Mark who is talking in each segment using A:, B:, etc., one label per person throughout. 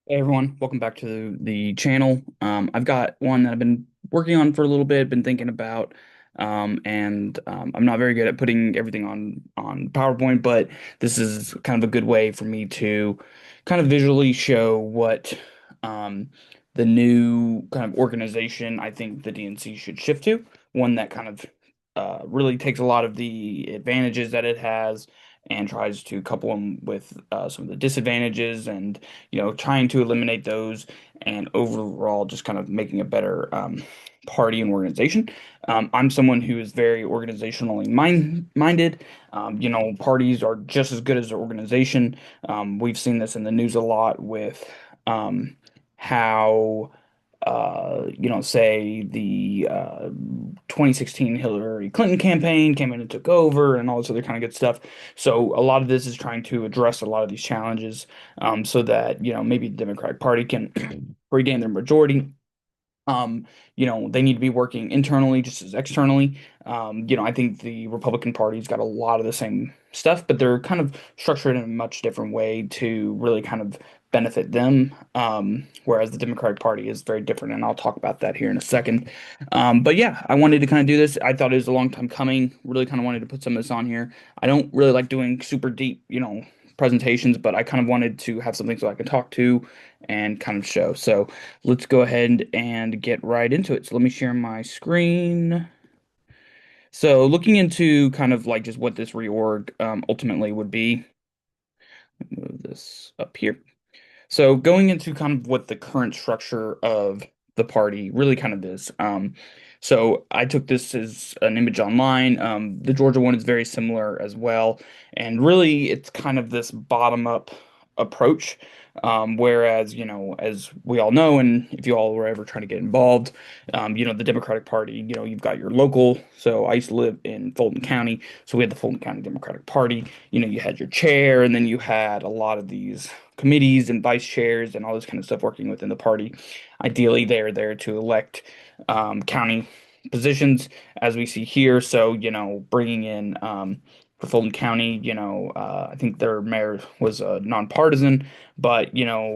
A: Hey everyone, welcome back to the channel. I've got one that I've been working on for a little bit, been thinking about, and I'm not very good at putting everything on PowerPoint, but this is kind of a good way for me to kind of visually show what the new kind of organization I think the DNC should shift to. One that kind of really takes a lot of the advantages that it has and tries to couple them with some of the disadvantages and trying to eliminate those and overall just kind of making a better party and organization. I'm someone who is very organizationally minded. Parties are just as good as an organization. We've seen this in the news a lot with how say the 2016 Hillary Clinton campaign came in and took over and all this other kind of good stuff. So a lot of this is trying to address a lot of these challenges so that, maybe the Democratic Party can regain their majority. They need to be working internally just as externally. I think the Republican Party's got a lot of the same stuff, but they're kind of structured in a much different way to really kind of benefit them. Whereas the Democratic Party is very different, and I'll talk about that here in a second. But yeah, I wanted to kind of do this. I thought it was a long time coming. Really kind of wanted to put some of this on here. I don't really like doing super deep, presentations, but I kind of wanted to have something so I could talk to and kind of show. So let's go ahead and get right into it. So let me share my screen. So looking into kind of like just what this reorg ultimately would be, move this up here. So going into kind of what the current structure of the party really kind of is. So I took this as an image online. The Georgia one is very similar as well. And really it's kind of this bottom up approach. Whereas, as we all know, and if you all were ever trying to get involved, the Democratic Party, you've got your local. So I used to live in Fulton County. So we had the Fulton County Democratic Party. You had your chair, and then you had a lot of these committees and vice chairs and all this kind of stuff working within the party. Ideally, they're there to elect county positions, as we see here. So, bringing in for Fulton County, I think their mayor was nonpartisan, but,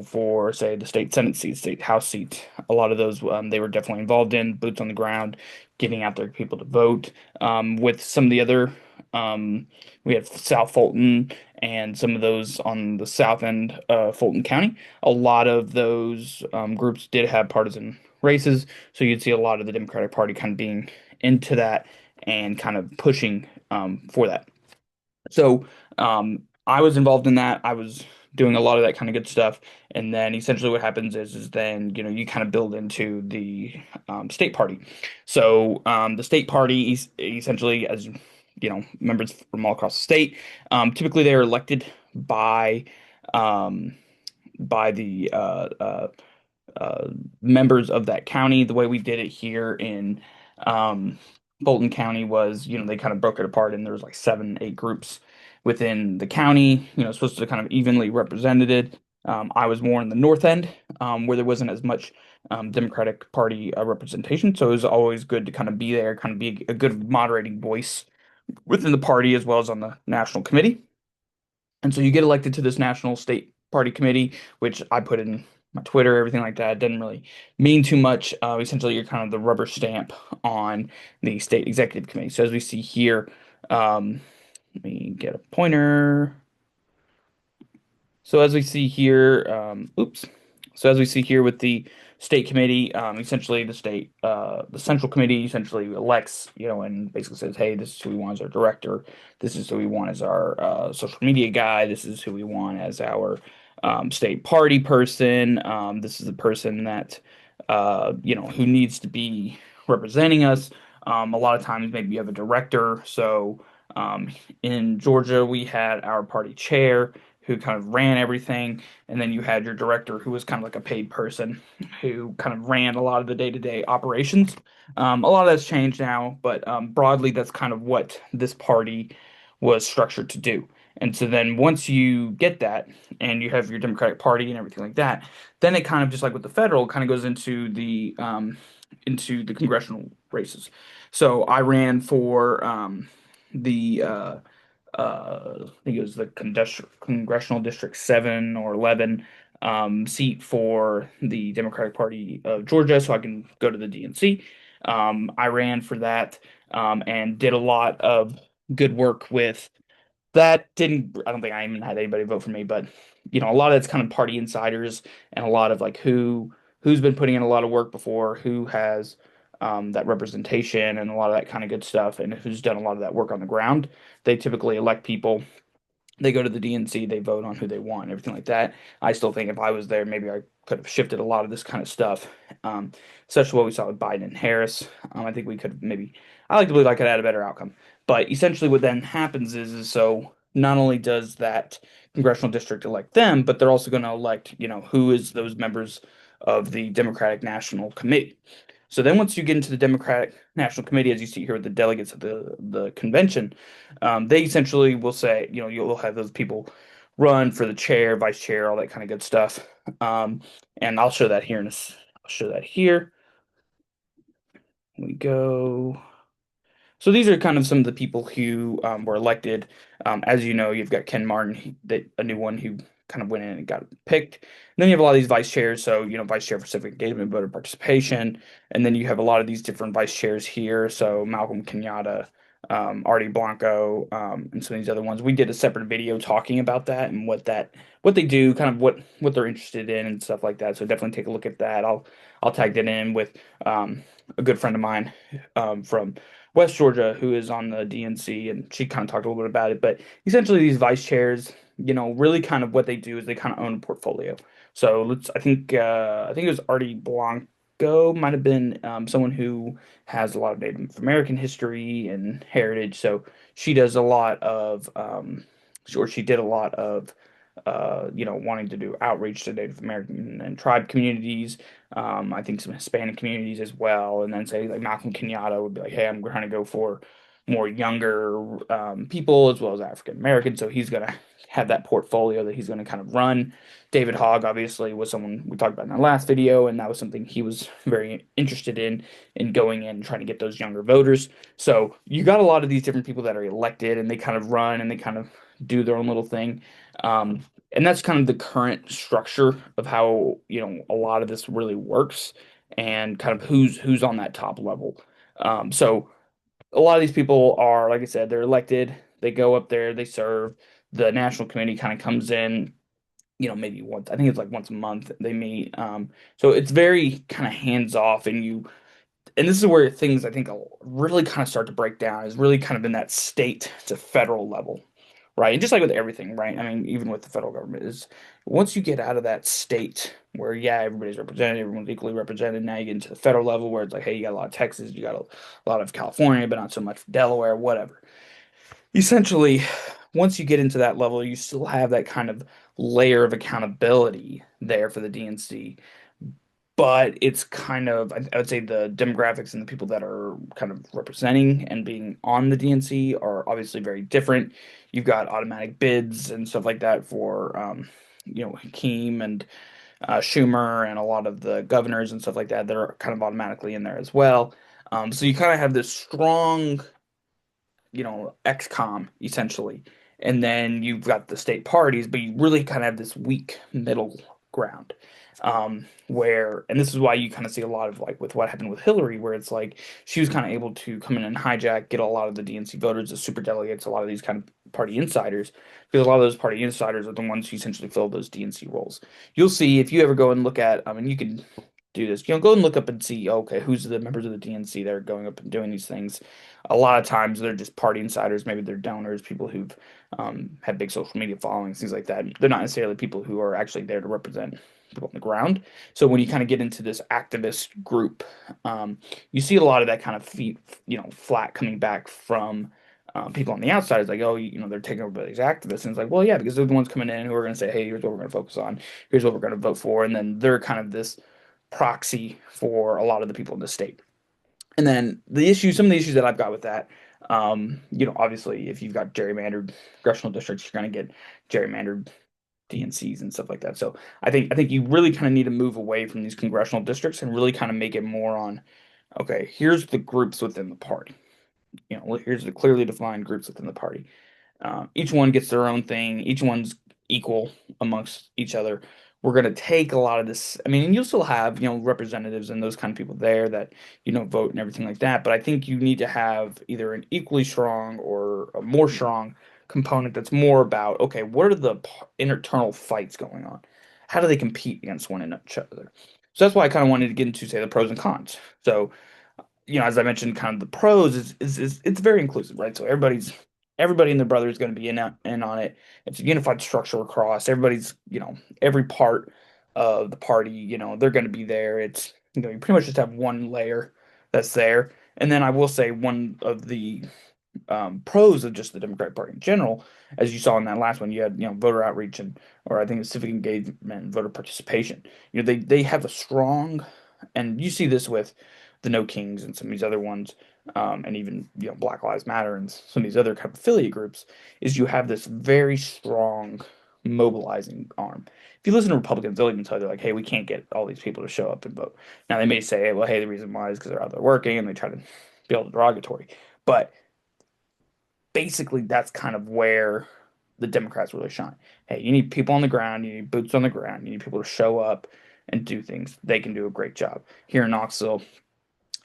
A: for, say, the state Senate seats, state House seats, a lot of those they were definitely involved in, boots on the ground, getting out there people to vote. With some of the other, we have South Fulton and some of those on the south end of Fulton County. A lot of those groups did have partisan races, so you'd see a lot of the Democratic Party kind of being into that and kind of pushing for that. So I was involved in that. I was doing a lot of that kind of good stuff, and then essentially what happens is then you kind of build into the state party. So the state party essentially, as members from all across the state, typically they're elected by um, by the uh, members of that county. The way we did it here in um, Bolton County was, they kind of broke it apart, and there was like 7, 8 groups within the county, supposed to kind of evenly represented. I was more in the north end, where there wasn't as much Democratic Party representation. So it was always good to kind of be there, kind of be a good moderating voice within the party as well as on the national committee. And so you get elected to this national state party committee, which I put in my Twitter, everything like that. It doesn't really mean too much. Essentially, you're kind of the rubber stamp on the state executive committee. So as we see here, let me get a pointer. So as we see here, oops. So as we see here with the state committee, essentially the central committee essentially elects, and basically says, hey, this is who we want as our director. This is who we want as our social media guy. This is who we want as our state party person. This is the person that, who needs to be representing us. A lot of times, maybe you have a director. So in Georgia, we had our party chair who kind of ran everything, and then you had your director who was kind of like a paid person who kind of ran a lot of the day-to-day operations. A lot of that's changed now, but broadly, that's kind of what this party was structured to do. And so then once you get that and you have your Democratic Party and everything like that, then it kind of just like with the federal kind of goes into the congressional races. So I ran for the I think it was the Congressional District 7 or 11. seat for the Democratic Party of Georgia, so I can go to the DNC. I ran for that and did a lot of good work with that. Didn't I don't think I even had anybody vote for me, but a lot of it's kind of party insiders and a lot of like who's been putting in a lot of work before, who has that representation and a lot of that kind of good stuff, and who's done a lot of that work on the ground. They typically elect people, they go to the DNC, they vote on who they want, everything like that. I still think if I was there, maybe I could have shifted a lot of this kind of stuff, um, such as what we saw with Biden and Harris. I think we could maybe, I like to believe I could have had a better outcome. But essentially, what then happens is so not only does that congressional district elect them, but they're also going to elect, who is those members of the Democratic National Committee. So then once you get into the Democratic National Committee, as you see here with the delegates of the convention, they essentially will say, you'll have those people run for the chair, vice chair, all that kind of good stuff. And I'll show that here I'll show that here. We go. So these are kind of some of the people who were elected. As you know, you've got Ken Martin, a new one who kind of went in and got picked. And then you have a lot of these vice chairs. So, vice chair for civic engagement, voter participation. And then you have a lot of these different vice chairs here. So Malcolm Kenyatta, Artie Blanco, and some of these other ones. We did a separate video talking about that and what they do, kind of what they're interested in and stuff like that. So definitely take a look at that. I'll tag that in with a good friend of mine from West Georgia, who is on the DNC, and she kind of talked a little bit about it. But essentially, these vice chairs, really kind of what they do is they kind of own a portfolio. So I think it was Artie Blanco, might have been someone who has a lot of Native American history and heritage. So she does a lot of, or she did a lot of, wanting to do outreach to Native American and tribe communities. I think some Hispanic communities as well. And then say like Malcolm Kenyatta would be like, hey, I'm trying to go for more younger people as well as African Americans. So he's gonna have that portfolio that he's gonna kind of run. David Hogg obviously was someone we talked about in our last video, and that was something he was very interested in going in and trying to get those younger voters. So you got a lot of these different people that are elected and they kind of run and they kind of do their own little thing. And that's kind of the current structure of how, a lot of this really works and kind of who's on that top level. So a lot of these people are, like I said, they're elected, they go up there, they serve. The national committee kind of comes in, maybe once, I think it's like once a month they meet. So it's very kind of hands off, and this is where things I think will really kind of start to break down, is really kind of in that state to federal level, right? And just like with everything, right? I mean, even with the federal government, is once you get out of that state where, yeah, everybody's represented, everyone's equally represented, now you get into the federal level where it's like, hey, you got a lot of Texas, you got a lot of California, but not so much Delaware, whatever. Essentially, once you get into that level, you still have that kind of layer of accountability there for the DNC, but it's kind of I would say the demographics and the people that are kind of representing and being on the DNC are obviously very different. You've got automatic bids and stuff like that for Hakeem and Schumer and a lot of the governors and stuff like that that are kind of automatically in there as well. So you kind of have this strong XCOM essentially. And then you've got the state parties, but you really kind of have this weak middle ground. And this is why you kind of see a lot of like with what happened with Hillary, where it's like she was kind of able to come in and hijack, get a lot of the DNC voters, the super delegates, a lot of these kind of party insiders, because a lot of those party insiders are the ones who essentially fill those DNC roles. You'll see if you ever go and look at, I mean, you can do this, go and look up and see, okay, who's the members of the DNC that are going up and doing these things. A lot of times they're just party insiders, maybe they're donors, people who've had big social media followings, things like that. They're not necessarily people who are actually there to represent people on the ground. So when you kind of get into this activist group, you see a lot of that kind of flat coming back from people on the outside. It's like, oh, they're taking over by these activists, and it's like, well, yeah, because they're the ones coming in who are going to say, hey, here's what we're going to focus on, here's what we're going to vote for, and then they're kind of this proxy for a lot of the people in the state. And then some of the issues that I've got with that, obviously, if you've got gerrymandered congressional districts, you're going to get gerrymandered DNCs and stuff like that. So I think you really kind of need to move away from these congressional districts and really kind of make it more on, okay, here's the groups within the party. Here's the clearly defined groups within the party. Each one gets their own thing. Each one's equal amongst each other. We're going to take a lot of this. I mean, and you'll still have, representatives and those kind of people there that, vote and everything like that. But I think you need to have either an equally strong or a more strong component that's more about, okay, what are the internal fights going on? How do they compete against one another? So that's why I kind of wanted to get into, say, the pros and cons. So, as I mentioned, kind of the pros is it's very inclusive, right? So everybody and their brother is going to be in on it. It's a unified structure across. Everybody's, every part of the party, they're going to be there. It's, you pretty much just have one layer that's there. And then I will say one of the pros of just the Democratic Party in general, as you saw in that last one, you had voter outreach and or I think it's civic engagement and voter participation. They have a strong, and you see this with the No Kings and some of these other ones, and even Black Lives Matter and some of these other kind of affiliate groups, is you have this very strong mobilizing arm. If you listen to Republicans, they'll even tell you like, "Hey, we can't get all these people to show up and vote." Now they may say, "Well, hey, the reason why is because they're out there working," and they try to be all derogatory, but basically that's kind of where the Democrats really shine. Hey, you need people on the ground, you need boots on the ground, you need people to show up and do things. They can do a great job. Here in Knoxville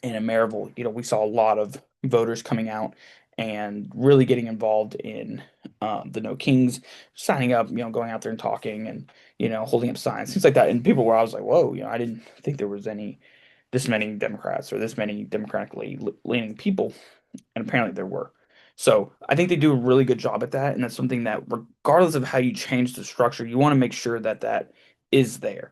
A: and in Maryville, we saw a lot of voters coming out and really getting involved in the No Kings, signing up, going out there and talking and, holding up signs, things like that. And people were, I was like, whoa, I didn't think there was this many Democrats or this many democratically leaning people, and apparently there were. So I think they do a really good job at that, and that's something that, regardless of how you change the structure, you want to make sure that that is there.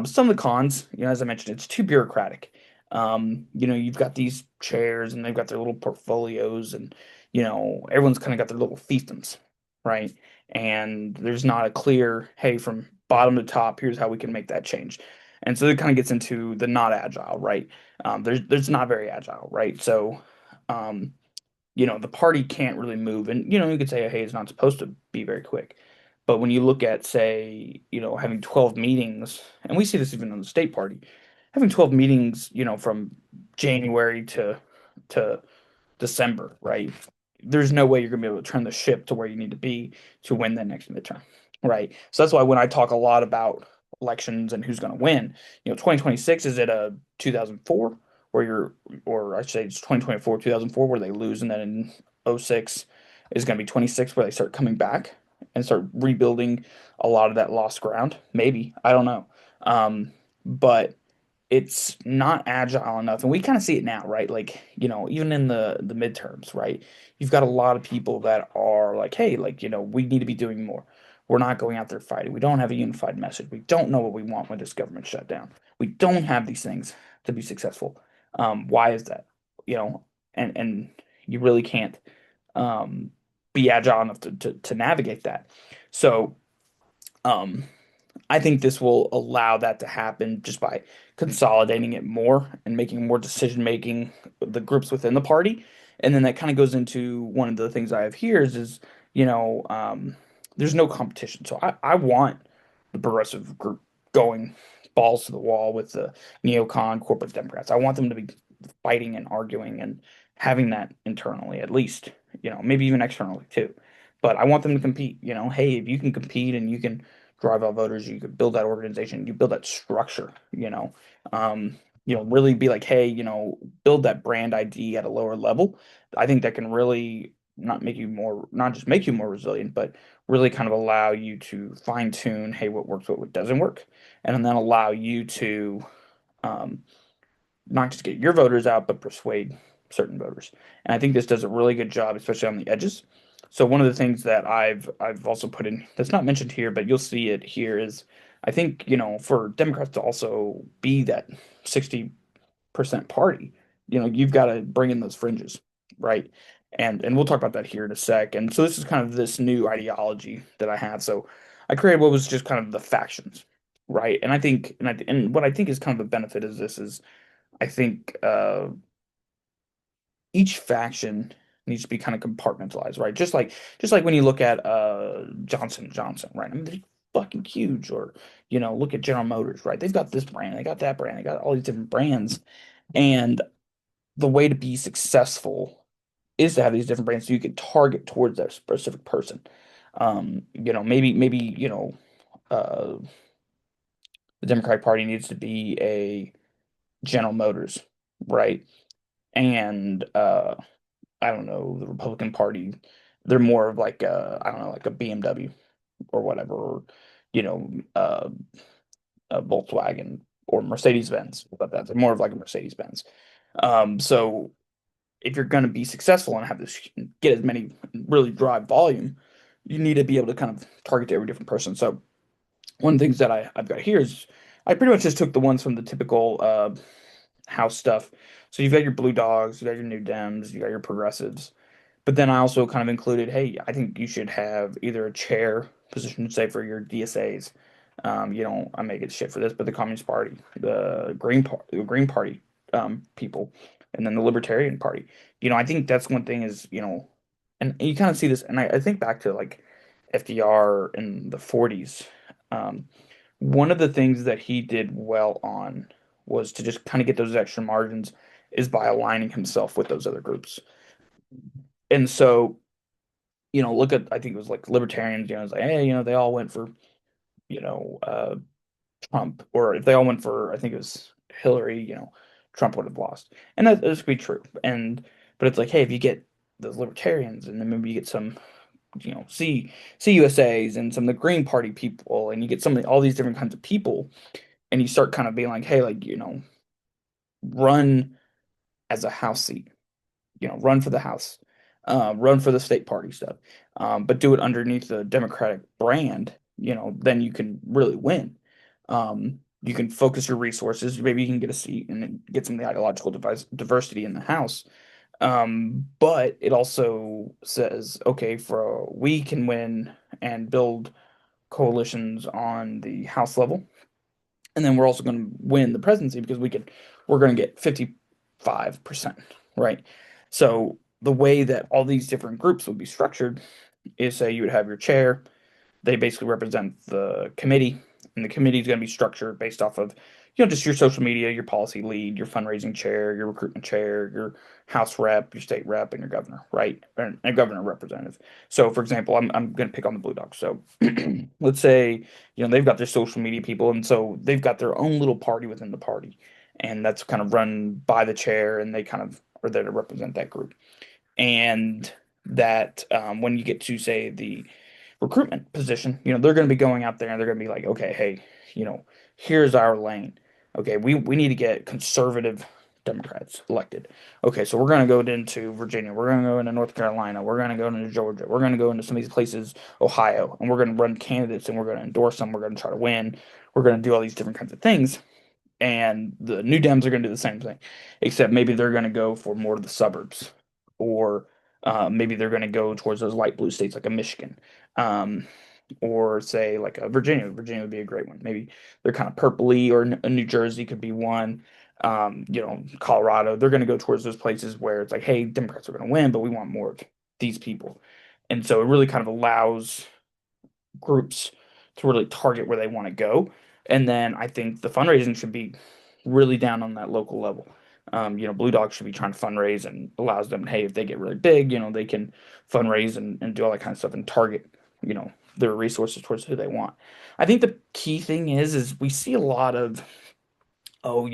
A: Some of the cons, as I mentioned, it's too bureaucratic. You've got these chairs, and they've got their little portfolios, and everyone's kind of got their little fiefdoms, right? And there's not a clear, hey, from bottom to top, here's how we can make that change. And so it kind of gets into the not agile, right? There's not very agile, right? So um, the party can't really move. And, you could say, hey, it's not supposed to be very quick. But when you look at, say, having 12 meetings, and we see this even on the state party, having 12 meetings, from January to December, right? There's no way you're going to be able to turn the ship to where you need to be to win that next midterm, right? So that's why when I talk a lot about elections and who's going to win, 2026 is it a 2004 where or I should say it's 2024, 2004 where they lose, and then in '06 is going to be 26 where they start coming back and start rebuilding a lot of that lost ground. Maybe, I don't know. But it's not agile enough, and we kind of see it now, right? Like, even in the midterms, right? You've got a lot of people that are like, hey, like, we need to be doing more. We're not going out there fighting. We don't have a unified message. We don't know what we want with this government shutdown. We don't have these things to be successful. Why is that? you know and you really can't um be agile enough to navigate that. So um I think this will allow that to happen just by consolidating it more and making more decision making the groups within the party. And then that kind of goes into one of the things I have here is you know, there's no competition. So I want the progressive group going balls to the wall with the neocon corporate Democrats. I want them to be fighting and arguing and having that internally, at least, maybe even externally too. But I want them to compete. Hey, if you can compete and you can drive out voters, you could build that organization, you build that structure, really be like, hey, build that brand ID at a lower level. I think that can really not just make you more resilient, but really kind of allow you to fine tune, hey, what works, what doesn't work, and then allow you to um, not just get your voters out, but persuade certain voters. And I think this does a really good job, especially on the edges. So one of the things that I've also put in that's not mentioned here, but you'll see it here is I think, for Democrats to also be that 60% party, you've got to bring in those fringes, right? And we'll talk about that here in a sec. And so this is kind of this new ideology that I have. So I created what was just kind of the factions, right? And I think and what I think is kind of the benefit is this is I think each faction needs to be kind of compartmentalized, right? Just like when you look at Johnson and Johnson, right? I mean, they're fucking huge. Or look at General Motors, right? They've got this brand, they got that brand, they got all these different brands, and the way to be successful is to have these different brands so you can target towards that specific person. Uh, the Democratic Party needs to be a General Motors, right? And I don't know, the Republican Party, they're more of like I don't know, like a BMW or whatever, or you know, a Volkswagen or Mercedes-Benz. But that's more of like a Mercedes-Benz. So if you're going to be successful and have this get as many really drive volume, you need to be able to kind of target every different person. So one of the things that I've got here is I pretty much just took the ones from the typical house stuff. So you've got your blue dogs, you got your new Dems, you got your progressives. But then I also kind of included, hey, I think you should have either a chair position, say for your DSAs. I may get shit for this, but the Communist Party, the Green Party people, and then the Libertarian Party. I think that's one thing is, and you kind of see this, and I think back to like FDR in the 40s. Um, One of the things that he did well on was to just kind of get those extra margins is by aligning himself with those other groups. And so, look at, I think it was like libertarians, it's like, hey, they all went for, you know, uh, Trump, or if they all went for, I think it was Hillary, Trump would have lost. And that could be true. But it's like, hey, if you get those libertarians and then maybe you get some, CUSAs and some of the Green Party people, and you get all these different kinds of people, and you start kind of being like, hey, like, run as a House seat, run for the House, run for the state party stuff, but do it underneath the Democratic brand, then you can really win. You can focus your resources. Maybe you can get a seat and then get some of the ideological diversity in the House. But it also says, okay, we can win and build coalitions on the House level, and then we're also going to win the presidency because we're going to get 55%, right? So the way that all these different groups would be structured is, say you would have your chair, they basically represent the committee, and the committee is going to be structured based off of, just your social media, your policy lead, your fundraising chair, your recruitment chair, your house rep, your state rep, and your governor, right? And a governor representative. So, for example, I'm going to pick on the Blue Dogs. So, let's say, they've got their social media people, and so they've got their own little party within the party, and that's kind of run by the chair, and they kind of are there to represent that group. And that when you get to, say, the recruitment position, they're going to be going out there and they're going to be like, okay, hey, here's our lane. Okay, we need to get conservative Democrats elected. Okay, so we're going to go into Virginia. We're going to go into North Carolina. We're going to go into Georgia. We're going to go into some of these places, Ohio, and we're going to run candidates and we're going to endorse them. We're going to try to win. We're going to do all these different kinds of things. And the New Dems are going to do the same thing, except maybe they're going to go for more of the suburbs, or maybe they're going to go towards those light blue states like a Michigan, um, or say like a Virginia. Virginia would be a great one. Maybe they're kind of purpley, or a New Jersey could be one. Colorado. They're going to go towards those places where it's like, hey, Democrats are going to win, but we want more of these people, and so it really kind of allows groups to really target where they want to go. And then I think the fundraising should be really down on that local level. Blue Dog should be trying to fundraise and allows them, hey, if they get really big, they can fundraise and do all that kind of stuff and target, their resources towards who they want. I think the key thing is we see a lot of, oh,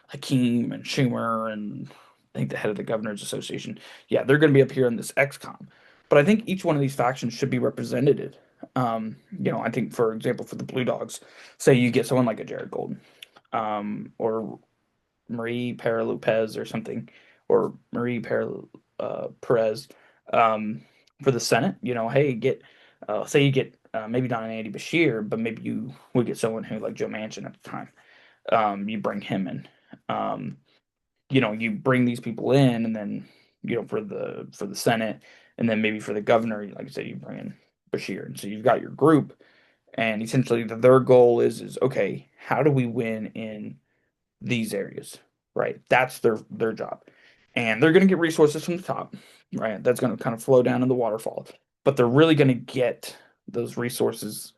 A: Hakeem and Schumer and I think the head of the Governors Association. Yeah, they're going to be up here in this XCOM. But I think each one of these factions should be represented. I think, for example, for the Blue Dogs, say you get someone like a Jared Golden, or Marie Para Lopez or something, or Marie Para Perez, um, for the Senate. Hey, say you get maybe not an Andy Bashir, but maybe you would get someone who like Joe Manchin at the time. You bring him in. Um, you bring these people in, and then for the Senate, and then maybe for the governor, like I said, you bring in Bashir, and so you've got your group, and essentially their goal is okay, how do we win in these areas, right? That's their job, and they're going to get resources from the top, right? That's going to kind of flow down in the waterfall, but they're really going to get those resources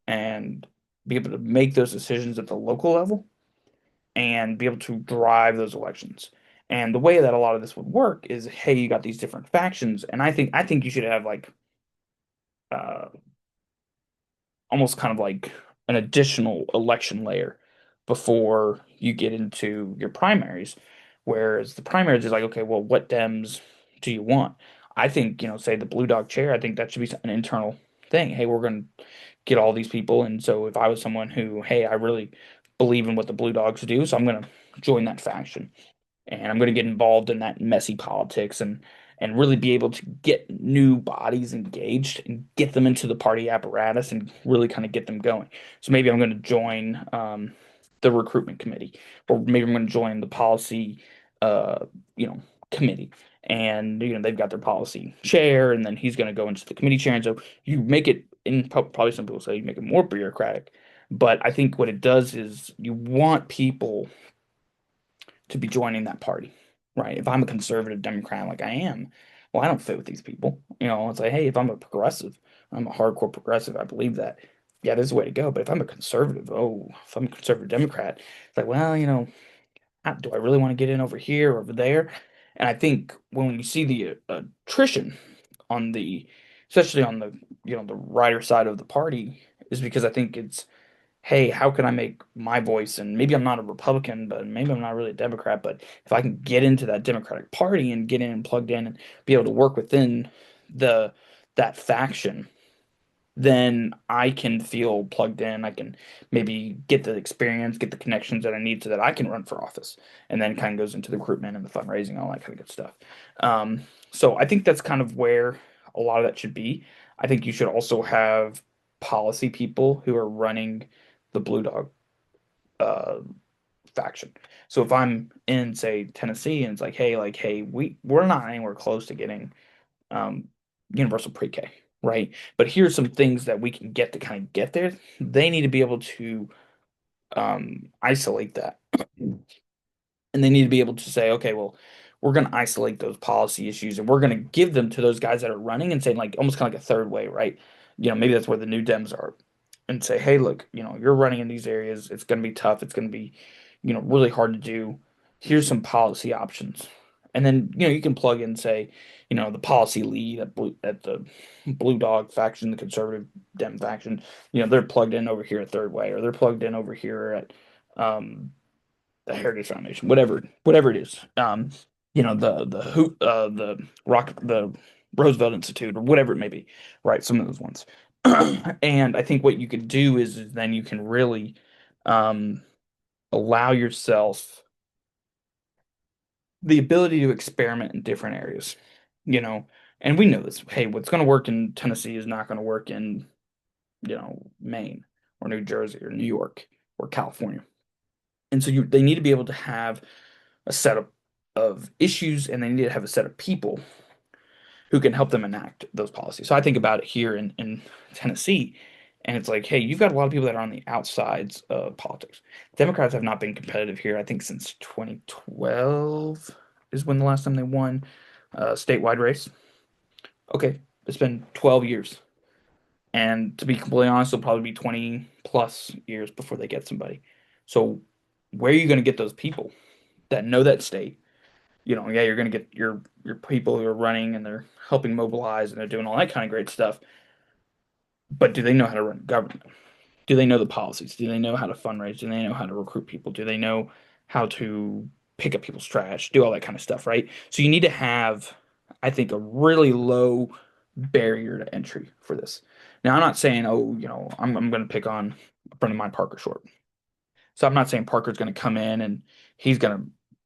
A: and be able to make those decisions at the local level and be able to drive those elections. And the way that a lot of this would work is, hey, you got these different factions, and I think you should have like uh, almost kind of like an additional election layer before you get into your primaries. Whereas the primaries is like, okay, well, what Dems do you want? I think, say the blue dog chair, I think that should be an internal thing. Hey, we're going to get all these people. And so if I was someone who, hey, I really believe in what the blue dogs do, so I'm going to join that faction and I'm going to get involved in that messy politics and really be able to get new bodies engaged and get them into the party apparatus and really kind of get them going. So maybe I'm going to join the recruitment committee, or maybe I'm going to join the policy, uh, committee. And they've got their policy chair, and then he's going to go into the committee chair. And so you make it, and probably some people say you make it more bureaucratic, but I think what it does is you want people to be joining that party, right? If I'm a conservative Democrat like I am, well, I don't fit with these people. It's like, hey, if I'm a progressive, I'm a hardcore progressive, I believe that. Yeah, there's a way to go. But if I'm a conservative, oh, if I'm a conservative Democrat, it's like, well, do I really want to get in over here or over there? And I think when you see the attrition on especially on the righter side of the party, is because I think it's, hey, how can I make my voice? And maybe I'm not a Republican, but maybe I'm not really a Democrat, but if I can get into that Democratic Party and get in and plugged in and be able to work within the that faction, then I can feel plugged in. I can maybe get the experience, get the connections that I need so that I can run for office. And then kind of goes into the recruitment and the fundraising, all that kind of good stuff. So I think that's kind of where a lot of that should be. I think you should also have policy people who are running the Blue Dog uh, faction. So if I'm in, say, Tennessee, and it's like, hey, we're not anywhere close to getting um, universal pre-K, right? But here's some things that we can get to kind of get there. They need to be able to isolate that, and they need to be able to say, okay, well, we're going to isolate those policy issues, and we're going to give them to those guys that are running, and say like almost kind of like a third way, right? Maybe that's where the new Dems are, and say, hey, look, you're running in these areas. It's going to be tough. It's going to be, really hard to do. Here's some policy options. And then, you can plug in, say, the policy lead at the Blue Dog faction, the conservative Dem faction, they're plugged in over here at Third Way, or they're plugged in over here at the Heritage Foundation, whatever it is. The Roosevelt Institute, or whatever it may be, right? Some of those ones. And I think what you could do is then you can really um, allow yourself the ability to experiment in different areas, you know. And we know this. Hey, what's going to work in Tennessee is not going to work in, Maine or New Jersey or New York or California. And so they need to be able to have a set of issues, and they need to have a set of people who can help them enact those policies. So I think about it here in Tennessee, and it's like, hey, you've got a lot of people that are on the outsides of politics. Democrats have not been competitive here, I think, since 2012 is when the last time they won a statewide race. Okay, it's been 12 years. And to be completely honest, it'll probably be 20 plus years before they get somebody. So where are you going to get those people that know that state? Yeah, you're going to get your people who are running and they're helping mobilize and they're doing all that kind of great stuff. But do they know how to run government? Do they know the policies? Do they know how to fundraise? Do they know how to recruit people? Do they know how to pick up people's trash? Do all that kind of stuff, right? So you need to have, I think, a really low barrier to entry for this. Now, I'm not saying, oh, I'm going to pick on a friend of mine, Parker Short. So I'm not saying Parker's going to come in and he's going to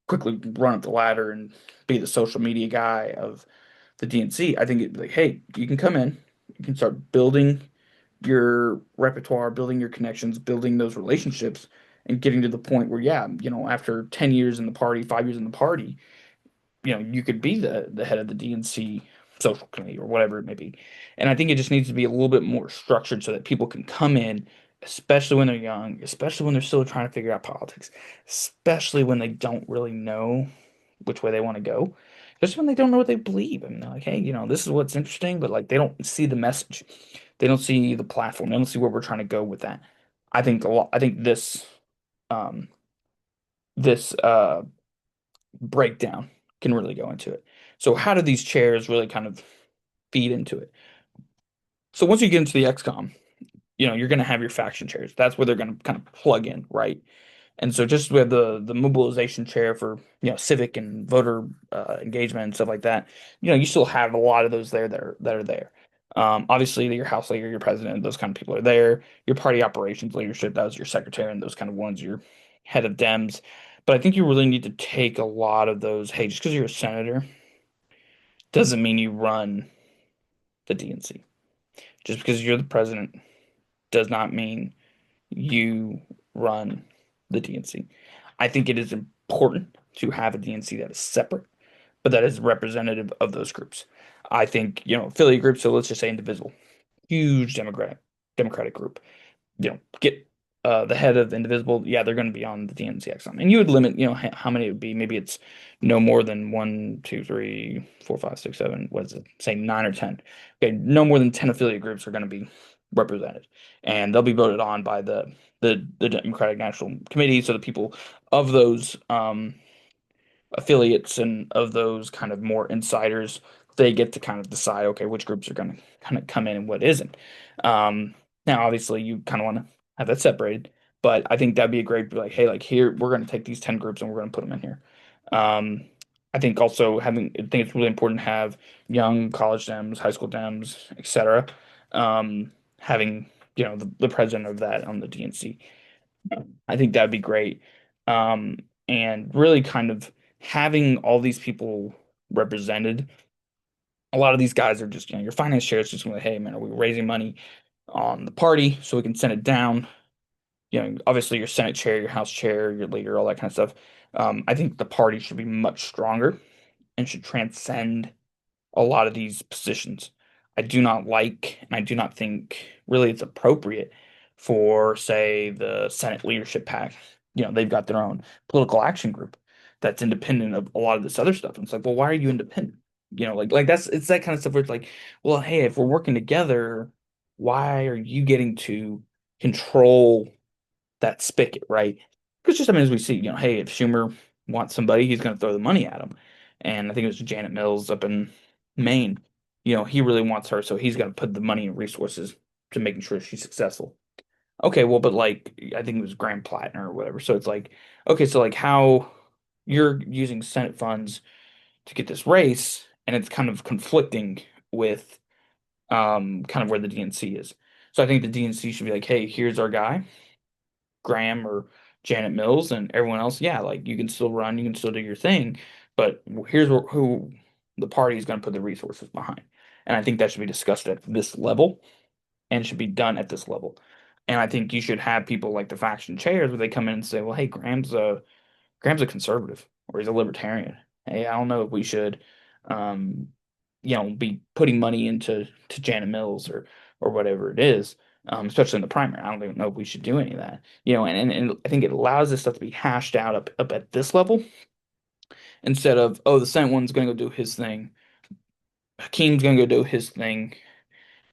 A: quickly run up the ladder and be the social media guy of the DNC. I think it's like, hey, you can come in, you can start building your repertoire, building your connections, building those relationships, and getting to the point where, yeah, after 10 years in the party, 5 years in the party, you could be the head of the DNC social committee or whatever it may be. And I think it just needs to be a little bit more structured so that people can come in, especially when they're young, especially when they're still trying to figure out politics, especially when they don't really know which way they want to go, just when they don't know what they believe. I mean, they're like, hey, this is what's interesting, but like they don't see the message, they don't see the platform, they don't see where we're trying to go with that. I think um, this breakdown can really go into it. So how do these chairs really kind of feed into it? So once you get into the XCOM, you're going to have your faction chairs. That's where they're going to kind of plug in, right? And so just with the mobilization chair for, civic and voter engagement and stuff like that, you still have a lot of those there that are there. Obviously, your House leader, your president, those kind of people are there. Your party operations leadership, that was your secretary and those kind of ones, your head of Dems. But I think you really need to take a lot of those. Hey, just because you're a senator doesn't mean you run the DNC. Just because you're the president does not mean you run the DNC. I think it is important to have a DNC that is separate, but that is representative of those groups. I think, affiliate groups, so let's just say Indivisible, huge democratic group, get the head of Indivisible, yeah, they're going to be on the DNC exon. And you would limit, how many it would be. Maybe it's no more than one, two, three, four, five, six, seven. What is it? Say nine or 10. Okay, no more than 10 affiliate groups are going to be represented, and they'll be voted on by the Democratic National Committee. So the people of those affiliates and of those kind of more insiders, they get to kind of decide, okay, which groups are going to kind of come in and what isn't. Now, obviously, you kind of want to have that separated, but I think that'd be a great, like, hey, like here, we're going to take these 10 groups and we're going to put them in here. Um, I think also I think it's really important to have young college Dems, high school Dems, etc. Having, the president of that on the DNC. I think that'd be great. Um, and really kind of having all these people represented. A lot of these guys are just, your finance chair is just going, hey, man, are we raising money on the party so we can send it down? Obviously your Senate chair, your House chair, your leader, all that kind of stuff. I think the party should be much stronger and should transcend a lot of these positions. I do not like, and I do not think really it's appropriate for, say, the Senate leadership pack. They've got their own political action group that's independent of a lot of this other stuff. And it's like, well, why are you independent? Like that's it's that kind of stuff where it's like, well, hey, if we're working together, why are you getting to control that spigot, right? Because just, I mean, as we see, hey, if Schumer wants somebody, he's going to throw the money at him. And I think it was Janet Mills up in Maine. He really wants her, so he's got to put the money and resources to making sure she's successful. Okay, well, but like, I think it was Graham Plattner or whatever. So it's like, okay, so like how you're using Senate funds to get this race, and it's kind of conflicting with kind of where the DNC is. So I think the DNC should be like, hey, here's our guy. Graham or Janet Mills and everyone else, yeah, like you can still run, you can still do your thing, but here's who the party is going to put the resources behind. And I think that should be discussed at this level and should be done at this level. And I think you should have people like the faction chairs where they come in and say, well, hey, Graham's a conservative or he's a libertarian. Hey, I don't know if we should, um, be putting money into Janet Mills or whatever it is, especially in the primary. I don't even know if we should do any of that. And I think it allows this stuff to be hashed out up at this level instead of, oh, the Senate one's going to go do his thing, Hakeem's going to go do his thing,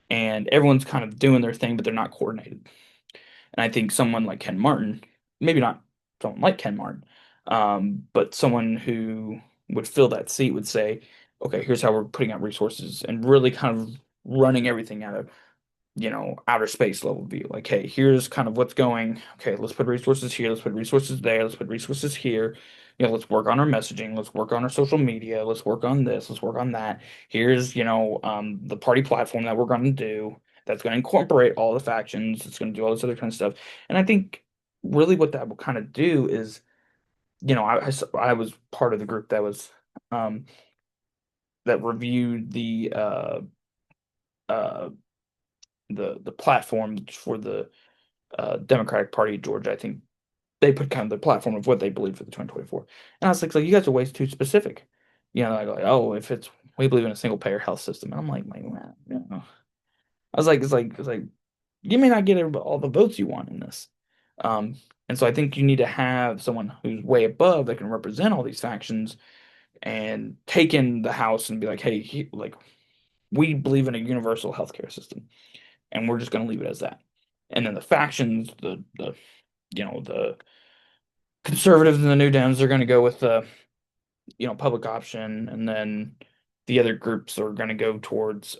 A: and everyone's kind of doing their thing, but they're not coordinated. And I think someone like Ken Martin, maybe not someone like Ken Martin, but someone who would fill that seat would say, okay, here's how we're putting out resources and really kind of running everything out of, outer space level view. Like, hey, here's kind of what's going. Okay, let's put resources here. Let's put resources there. Let's put resources here. Let's work on our messaging. Let's work on our social media. Let's work on this. Let's work on that. Here's, the party platform that we're going to do that's going to incorporate all the factions. It's going to do all this other kind of stuff. And I think really what that will kind of do is, I was part of the group um, that reviewed uh, the platform for the Democratic Party of Georgia. I think they put kind of the platform of what they believe for the 2024. And I was like, you guys are way too specific. Like, oh, if it's we believe in a single payer health system. And I'm like, man, I was like, it's like you may not get all the votes you want in this. Um, and so I think you need to have someone who's way above that can represent all these factions and take in the House and be like, hey, like we believe in a universal healthcare system, and we're just going to leave it as that. And then the factions, the conservatives and the New Dems are going to go with the public option, and then the other groups are going to go towards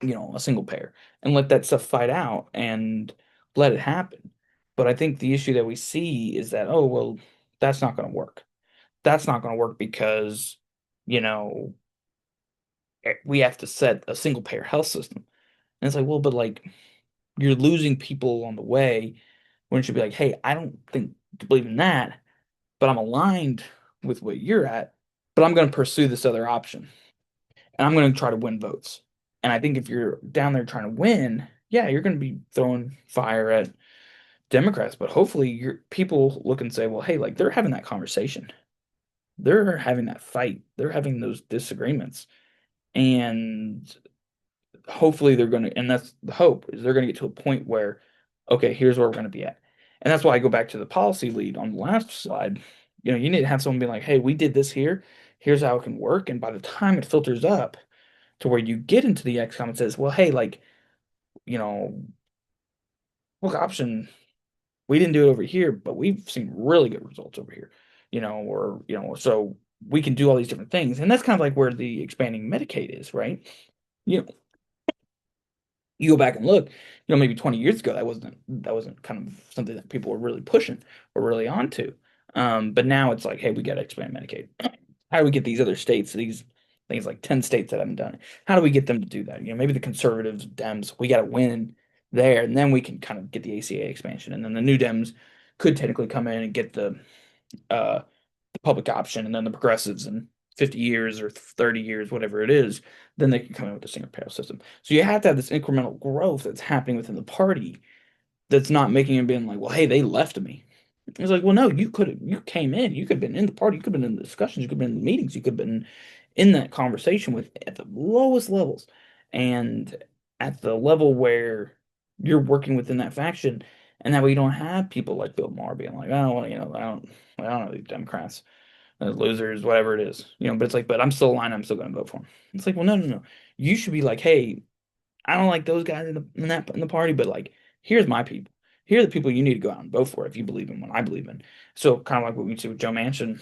A: a single payer and let that stuff fight out and let it happen. But I think the issue that we see is that, oh, well, that's not going to work. That's not going to work because, you know, we have to set a single payer health system. And it's like, well, but like you're losing people on the way when it should be like, hey, I don't think to believe in that, but I'm aligned with what you're at, but I'm going to pursue this other option and I'm going to try to win votes. And I think if you're down there trying to win, yeah, you're going to be throwing fire at Democrats, but hopefully your people look and say, well, hey, like they're having that conversation. They're having that fight. They're having those disagreements. And hopefully they're going to, and that's the hope, is they're going to get to a point where, okay, here's where we're going to be at. And that's why I go back to the policy lead on the last slide. You need to have someone be like, hey, we did this here. Here's how it can work. And by the time it filters up to where you get into the XCOM and says, well, hey, like, you know, look, option, we didn't do it over here, but we've seen really good results over here, or, so we can do all these different things. And that's kind of like where the expanding Medicaid is, right? You know, you go back and look, maybe 20 years ago, that wasn't kind of something that people were really pushing or really onto. But now it's like, hey, we got to expand Medicaid. How do we get these other states, these things like 10 states that haven't done it? How do we get them to do that? Maybe the conservatives, Dems, we got to win there, and then we can kind of get the ACA expansion. And then the new Dems could technically come in and get uh, the public option, and then the progressives in 50 years or 30 years, whatever it is, then they can come in with a single payer system. So you have to have this incremental growth that's happening within the party that's not making it being like, well, hey, they left me. It's like, well, no, you came in, you could have been in the party, you could have been in the discussions, you could have been in the meetings, you could have been in that conversation with at the lowest levels and at the level where you're working within that faction. And that way you don't have people like Bill Maher being like, oh, well, I don't know these Democrats, losers, whatever it is, but it's like, but I'm still aligned, I'm still going to vote for him. It's like, well, no, no, no. You should be like, hey, I don't like those guys in the party, but like, here's my people. Here are the people you need to go out and vote for if you believe in what I believe in. So kind of like what we see with Joe Manchin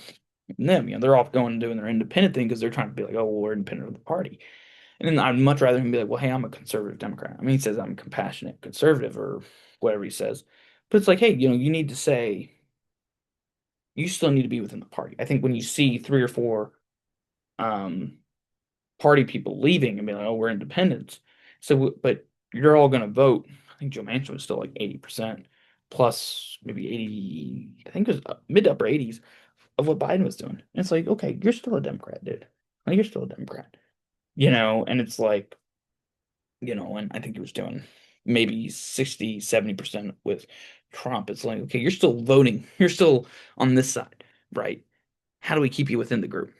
A: and them, they're off going and doing their independent thing because they're trying to be like, oh, well, we're independent of the party. And then I'd much rather him be like, well, hey, I'm a conservative Democrat. I mean, he says I'm a compassionate conservative or whatever he says. But it's like, hey, you need to say you still need to be within the party. I think when you see three or four um party people leaving and being like, oh, we're independents. So, but you're all going to vote. I think Joe Manchin was still like 80% plus maybe 80, I think it was mid to upper 80s of what Biden was doing. And it's like, okay, you're still a Democrat, dude. Like, you're still a Democrat, and it's like, and I think he was doing maybe 60, 70% with Trump. It's like, okay, you're still voting. You're still on this side, right? How do we keep you within the group?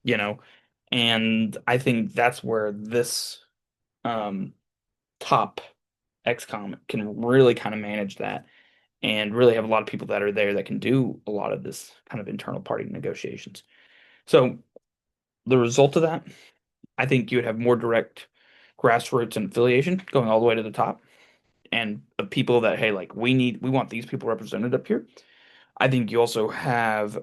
A: You know, and I think that's where this um, top XCOM can really kind of manage that and really have a lot of people that are there that can do a lot of this kind of internal party negotiations. So the result of that, I think you would have more direct grassroots and affiliation going all the way to the top and of people that, hey, like we want these people represented up here. I think you also have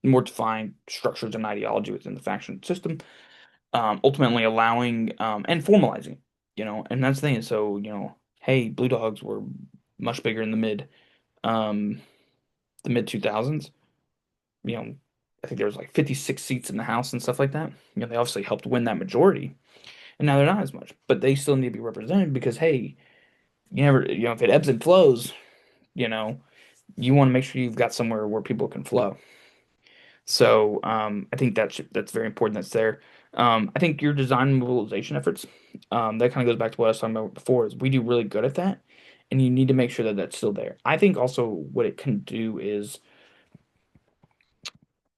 A: more defined structures and ideology within the faction system, ultimately allowing and formalizing, and that's the thing. So, hey, Blue Dogs were much bigger in um, the mid 2000s. You know, I think there was like 56 seats in the House and stuff like that. They obviously helped win that majority, and now they're not as much, but they still need to be represented because, hey, you never, if it ebbs and flows, you know, you want to make sure you've got somewhere where people can flow. So I think that's very important. That's there. I think your design and mobilization efforts, that kind of goes back to what I was talking about before, is we do really good at that, and you need to make sure that that's still there. I think also what it can do is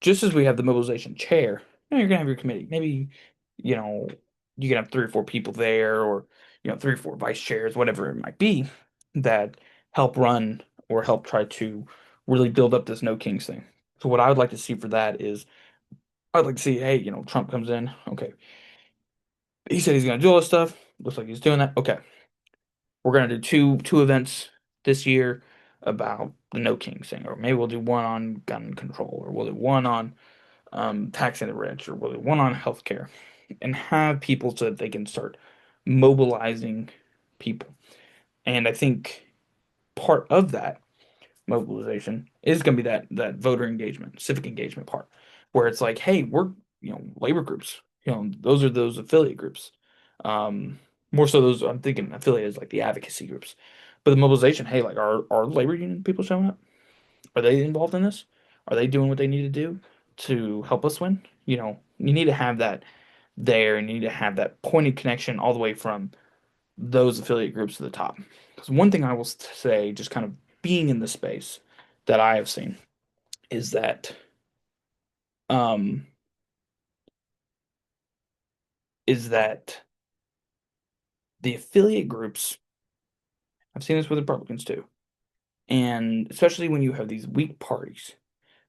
A: just as we have the mobilization chair, you're gonna have your committee. Maybe, you know, you can have three or four people there, or three or four vice chairs, whatever it might be, that help run or help try to really build up this no kings thing. So what I would like to see for that is I'd like to see, hey, Trump comes in. Okay. He said he's gonna do all this stuff. Looks like he's doing that. Okay. We're gonna do two events this year about the No Kings thing, or maybe we'll do one on gun control, or we'll do one on taxing the rich, or we'll do one on healthcare, and have people so that they can start. mobilizing people. And I think part of that mobilization is going to be that voter engagement, civic engagement part, where it's like, hey, we're labor groups, those are those affiliate groups. Um, More so those I'm thinking affiliated like the advocacy groups, but the mobilization, hey, like are labor union people showing up? Are they involved in this? Are they doing what they need to do to help us win? You need to have that there, and you need to have that pointed connection all the way from those affiliate groups to the top. Because one thing I will say, just kind of being in the space that I have seen, is that um, is that the affiliate groups. I've seen this with Republicans too, and especially when you have these weak parties,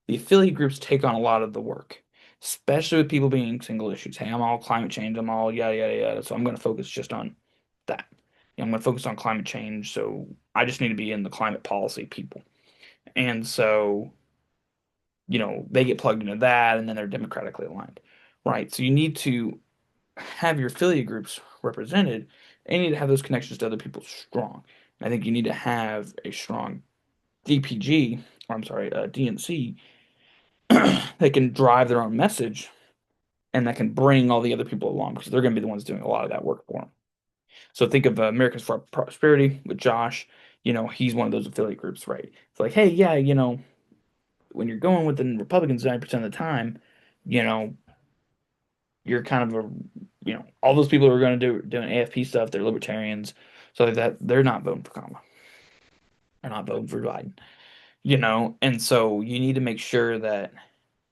A: the affiliate groups take on a lot of the work, especially with people being single issues. Hey, I'm all climate change. I'm all yada yada yada. So I'm going to focus just on that. I'm going to focus on climate change. So I just need to be in the climate policy people. And so they get plugged into that and then they're democratically aligned, right? So you need to have your affiliate groups represented and you need to have those connections to other people strong. And I think you need to have a strong DPG, or I'm sorry, DNC that can drive their own message and that can bring all the other people along because they're going to be the ones doing a lot of that work for them. So think of Americans for Prosperity with Josh. He's one of those affiliate groups, right? It's like, hey, yeah, when you're going with the Republicans 90% of the time, you know, you're kind of all those people who are going to do doing AFP stuff, they're libertarians, so that they're not voting for Kamala, they're not voting for Biden, and so you need to make sure that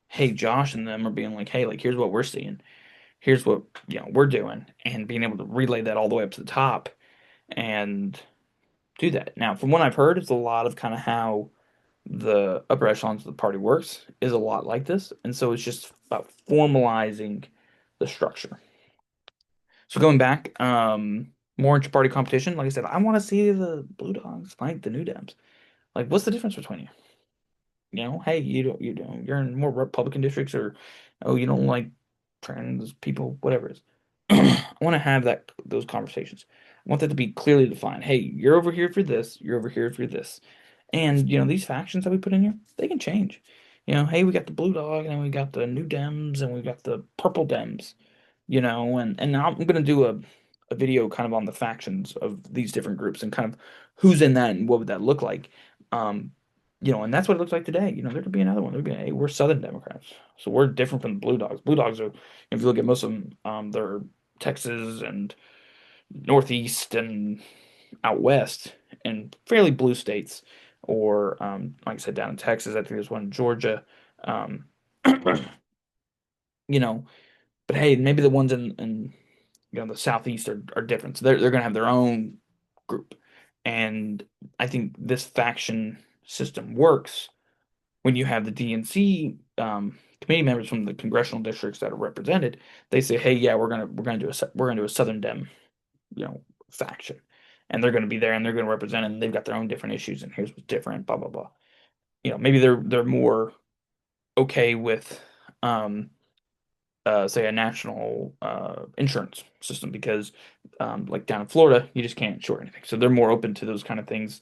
A: hey, Josh and them are being like, hey, like here's what we're seeing, here's what we're doing, and being able to relay that all the way up to the top and do that. Now, from what I've heard, it's a lot of kind of how the upper echelons of the party works is a lot like this. And so it's just about formalizing the structure. So going back, more inter-party competition. Like I said, I want to see the Blue Dogs fight the New Dems. Like, what's the difference between you? Hey, you're in more Republican districts, or oh, you don't like trans people, whatever it is. I want to have those conversations. I want that to be clearly defined. Hey, you're over here for this, you're over here for this. And these factions that we put in here, they can change. Hey, we got the Blue Dog, and then we got the New Dems, and we got the Purple Dems. And now I'm gonna do a video kind of on the factions of these different groups and kind of who's in that and what would that look like. Um, and that's what it looks like today. There could be another one. There'd be, hey, we're Southern Democrats, so we're different from the Blue Dogs. Blue Dogs are, if you look at most of them, they're Texas and Northeast and out west and fairly blue states, or like I said, down in Texas. I think there's one in Georgia. Um, you know, but hey, maybe the ones in the Southeast are different. So they're gonna have their own group, and I think this faction system works when you have the DNC committee members from the congressional districts that are represented. They say, hey, yeah, we're gonna do a Southern Dem, faction, and they're gonna be there and they're gonna represent it, and they've got their own different issues, and here's what's different, blah blah blah. Maybe they're more okay with um say a national insurance system because like down in Florida you just can't insure anything, so they're more open to those kind of things.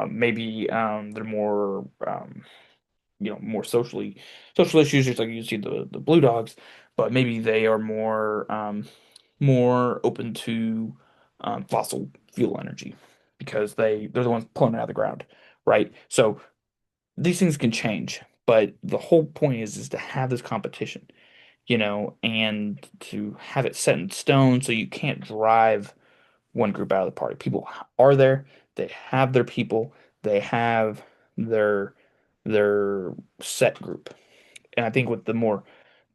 A: Maybe they're more more social issues, just like you see the Blue Dogs, but maybe they are more open to fossil fuel energy because they're the ones pulling it out of the ground, right? So these things can change, but the whole point is to have this competition, and to have it set in stone so you can't drive one group out of the party. People are there, they have their people, they have their their set group. And I think with the more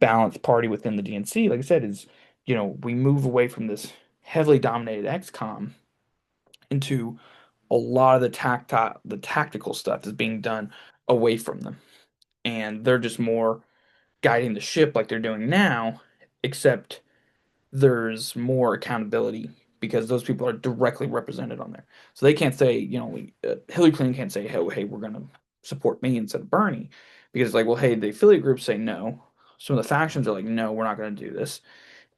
A: balanced party within the DNC, like I said, is we move away from this heavily dominated XCOM into a lot of the tactical stuff is being done away from them. And they're just more guiding the ship like they're doing now, except there's more accountability because those people are directly represented on there. So they can't say, Hillary Clinton can't say, hey, we're going to support me instead of Bernie, because it's like, well, hey, the affiliate groups say no. Some of the factions are like, no, we're not going to do this.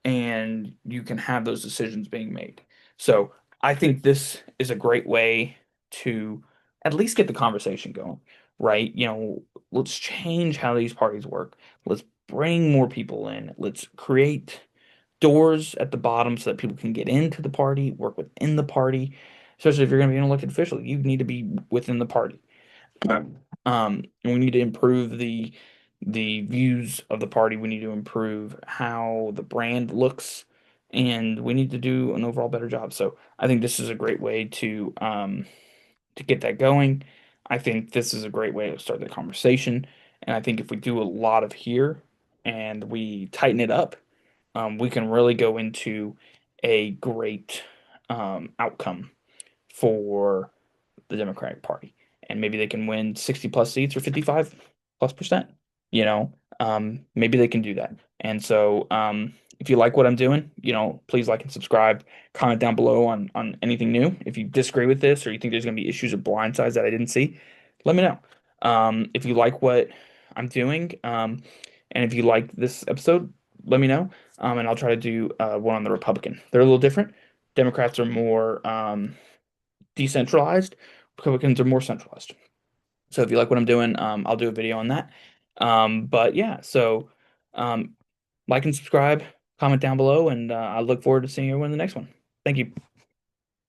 A: and you can have those decisions being made. So I think this is a great way to at least get the conversation going, right? Let's change how these parties work. Let's bring more people in. Let's create doors at the bottom so that people can get into the party, work within the party. Especially if you're going to be an elected official, you need to be within the party. And we need to improve the views of the party. We need to improve how the brand looks, and we need to do an overall better job. So I think this is a great way to get that going. I think this is a great way to start the conversation. And I think if we do a lot of here and we tighten it up, we can really go into a great outcome for the Democratic Party. And maybe they can win 60 plus seats or 55 plus percent. Maybe they can do that. And so, if you like what I'm doing, please like and subscribe. Comment down below on anything new. If you disagree with this or you think there's going to be issues or blind sides that I didn't see, let me know. If you like what I'm doing, and if you like this episode, let me know. And I'll try to do one on the Republican. They're a little different. Democrats are more decentralized. Republicans are more centralized. So if you like what I'm doing, I'll do a video on that. But yeah, so um, like and subscribe, comment down below, and I look forward to seeing you in the next one. Thank you.